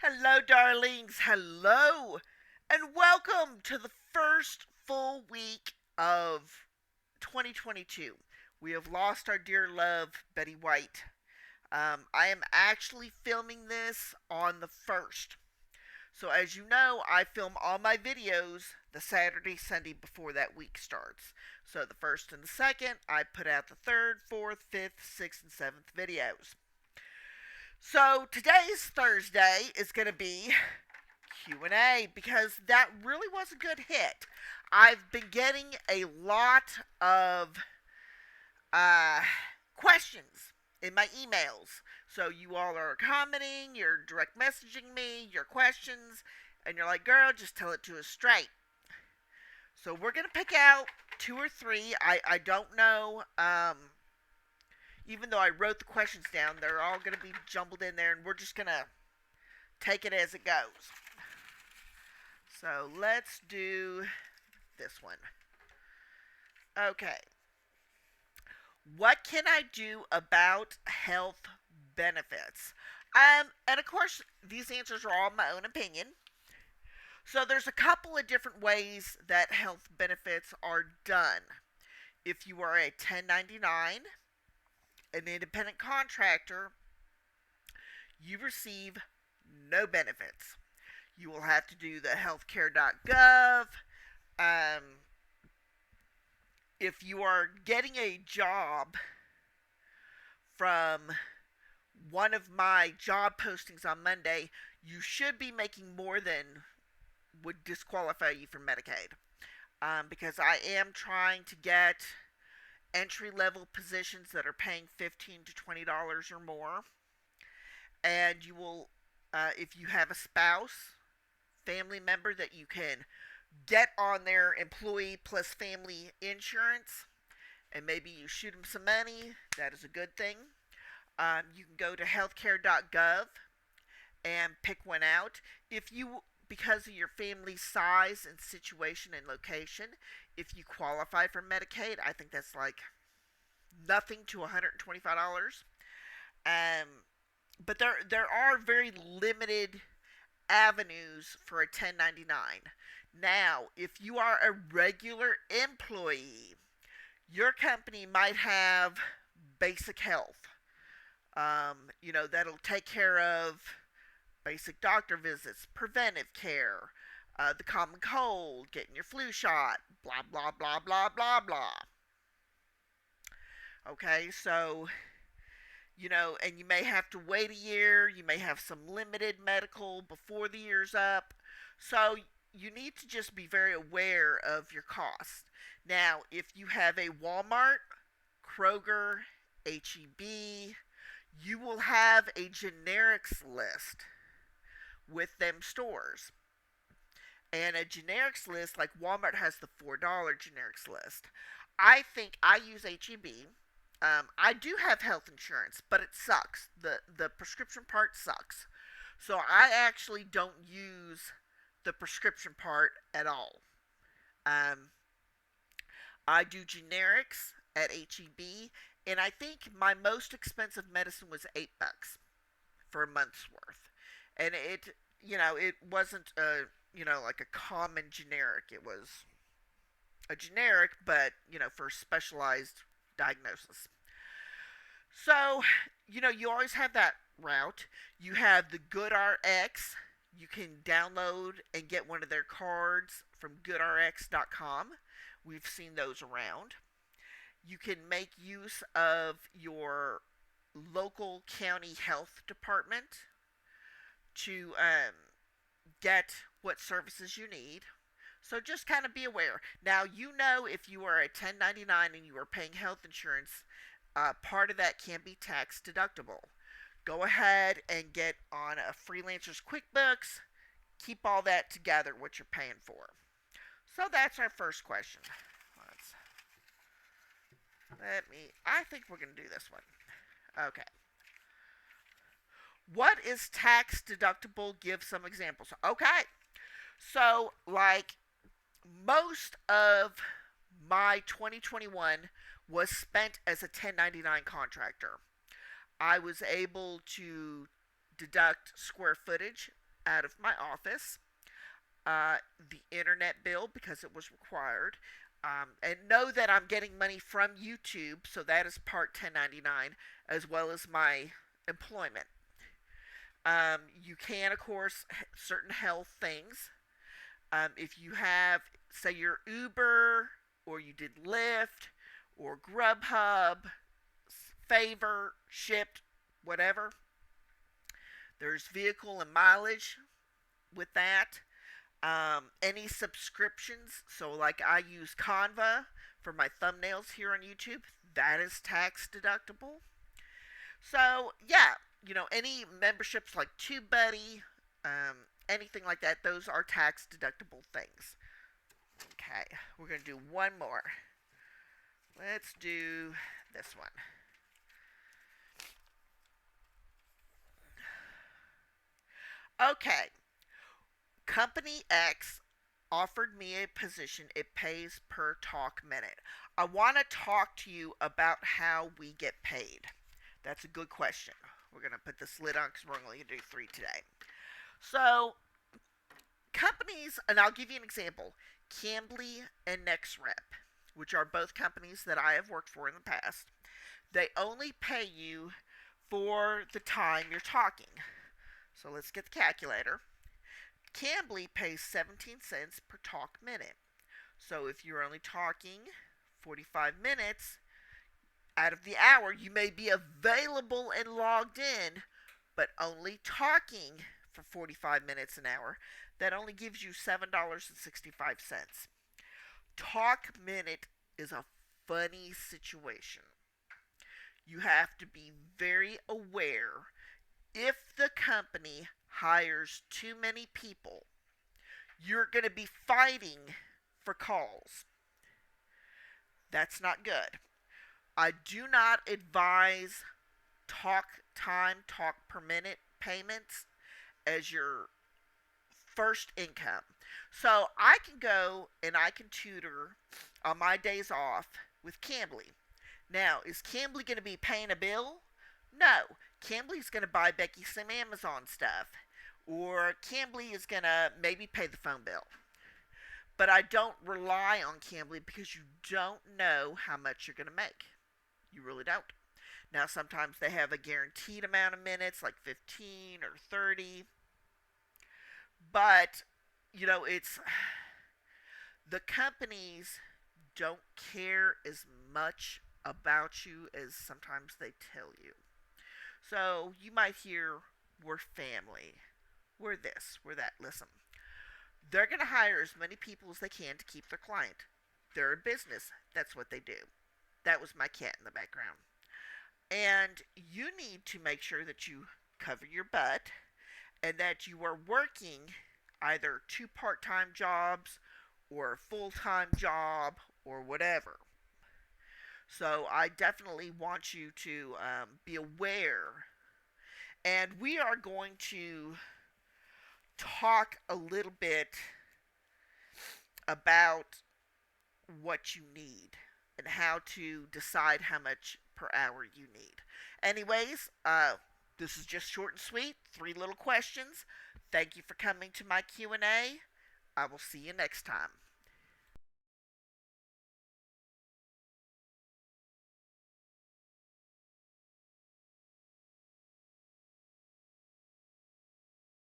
Hello, darlings. Hello. And welcome to the first full week of 2022. We have lost our dear love, Betty White. I am actually filming this on the 1st. So, as you know, I film all my videos the Saturday, Sunday before that week starts. So, the 1st and the 2nd, I put out the 3rd, 4th, 5th, 6th, and 7th videos. So today's Thursday is going to be Q&A because that really was a good hit. I've been getting a lot of uh, questions in my emails. So you all are commenting, you're direct messaging me, your questions, and you're like, girl, just tell it to us straight. So we're going to pick out two or three. I don't know. Even though I wrote the questions down, they're all going to be jumbled in there, and we're just going to take it as it goes. So let's do this one. Okay. What can I do about health benefits? And of course, these answers are all my own opinion. So there's a couple of different ways that health benefits are done. If you are a 1099, an independent contractor, you receive no benefits. You will have to do the healthcare.gov. Um, if you are getting a job from one of my job postings on Monday, you should be making more than would disqualify you from Medicaid. Because I am trying to get entry level positions that are paying $15 to $20 or more. And you will, if you have a spouse, family member that you can get on their employee plus family insurance, and maybe you shoot them some money, that is a good thing. You can go to healthcare.gov and pick one out. If you, because of your family's size and situation and location, if you qualify for Medicaid, I think that's like nothing to $125. Um, but there are very limited avenues for a 1099. Now, if you are a regular employee, your company might have basic health. That'll take care of basic doctor visits, preventive care, the common cold, getting your flu shot, blah, blah, blah, blah, blah, blah. Okay, so, and you may have to wait a year. You may have some limited medical before the year's up. So, you need to just be very aware of your costs. Now, if you have a Walmart, Kroger, HEB, you will have a generics list with them stores. And a generics list, like Walmart has the $4 generics list. I think I use HEB. I do have health insurance, but it sucks. The prescription part sucks. So I actually don't use the prescription part at all. Um, I do generics at HEB, and I think my most expensive medicine was $8 for a month's worth, and it wasn't like a common generic. It was a generic, but for specialized diagnosis. So you always have that route. You have the GoodRx. You can download and get one of their cards from goodrx.com. We've seen those around. You can make use of your local county health department to get what services you need. So just kind of be aware. Now, if you are a 1099 and you are paying health insurance, part of that can be tax deductible. Go ahead and get on a freelancer's QuickBooks. Keep all that together, what you're paying for. So that's our first question. Let's, I think we're going to do this one. Okay. What is tax deductible? Give some examples. Okay. So, like, most of my 2021 was spent as a 1099 contractor. I was able to deduct square footage out of my office, the internet bill because it was required, and know that I'm getting money from YouTube, so that is part 1099 as well as my employment. You can, of course, certain health things. If you have, say, your Uber or you did Lyft or Grubhub, Favor, Shipt, whatever, there's vehicle and mileage with that. Any subscriptions, so like I use Canva for my thumbnails here on YouTube, that is tax deductible. So yeah, any memberships like TubeBuddy, anything like that, those are tax deductible things. Okay, we're gonna do one more. Let's do this one. Okay, Company X offered me a position. It pays per talk minute. I want to talk to you about how we get paid. That's a good question. We're going to put this lid on because we're only going to do 3 today. So, companies, and I'll give you an example, Cambly and NextRep, which are both companies that I have worked for in the past, they only pay you for the time you're talking. So let's get the calculator. Cambly pays 17 cents per talk minute. So if you're only talking 45 minutes out of the hour, you may be available and logged in, but only talking for 45 minutes an hour. That only gives you $7.65. Talk minute is a funny situation. You have to be very aware. If the company hires too many people, you're going to be fighting for calls. That's not good. I do not advise talk time, talk per minute payments as your first income. So I can go and I can tutor on my days off with Cambly. Now, is Cambly going to be paying a bill? No. Cambly's going to buy Becky some Amazon stuff. Or Cambly is going to maybe pay the phone bill. But I don't rely on Cambly because you don't know how much you're going to make. You really don't. Now, sometimes they have a guaranteed amount of minutes, like 15 or 30. But, it's the companies don't care as much about you as sometimes they tell you. So you might hear, we're family, we're this, we're that. Listen, they're going to hire as many people as they can to keep their client. They're a business. That's what they do. That was my cat in the background. And you need to make sure that you cover your butt and that you are working either 2 part-time jobs or a full-time job or whatever. So I definitely want you to be aware. And we are going to talk a little bit about what you need and how to decide how much per hour you need. Anyways, this is just short and sweet, 3 little questions. Thank you for coming to my Q&A. I will see you next time.